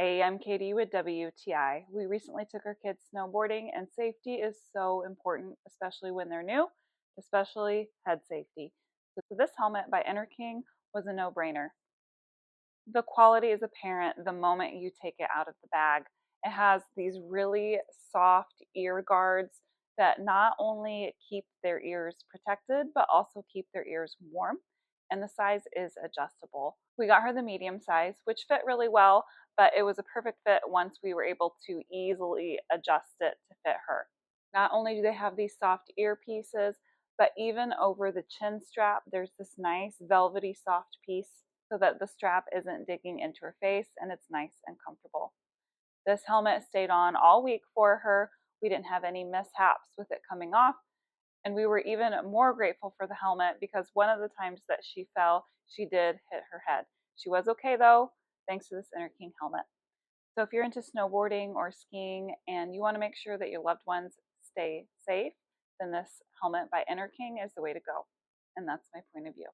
Hey, I'm Katie with WTI. We recently took our kids snowboarding, and safety is so important, especially when they're new, especially head safety. So this helmet by InnerKing was a no-brainer. The quality is apparent the moment you take it out of the bag. It has these really soft ear guards that not only keep their ears protected, but also keep their ears warm. And the size is adjustable. We got her the medium size, which fit really well, but it was a perfect fit once we were able to easily adjust it to fit her. Not only do they have these soft earpieces, but even over the chin strap, there's this nice velvety soft piece so that the strap isn't digging into her face and it's nice and comfortable. This helmet stayed on all week for her. We didn't have any mishaps with it coming off. And we were even more grateful for the helmet because one of the times that she fell, she did hit her head. She was okay though, thanks to this InnerKing helmet. So if you're into snowboarding or skiing and you want to make sure that your loved ones stay safe, then this helmet by InnerKing is the way to go. And that's my point of view.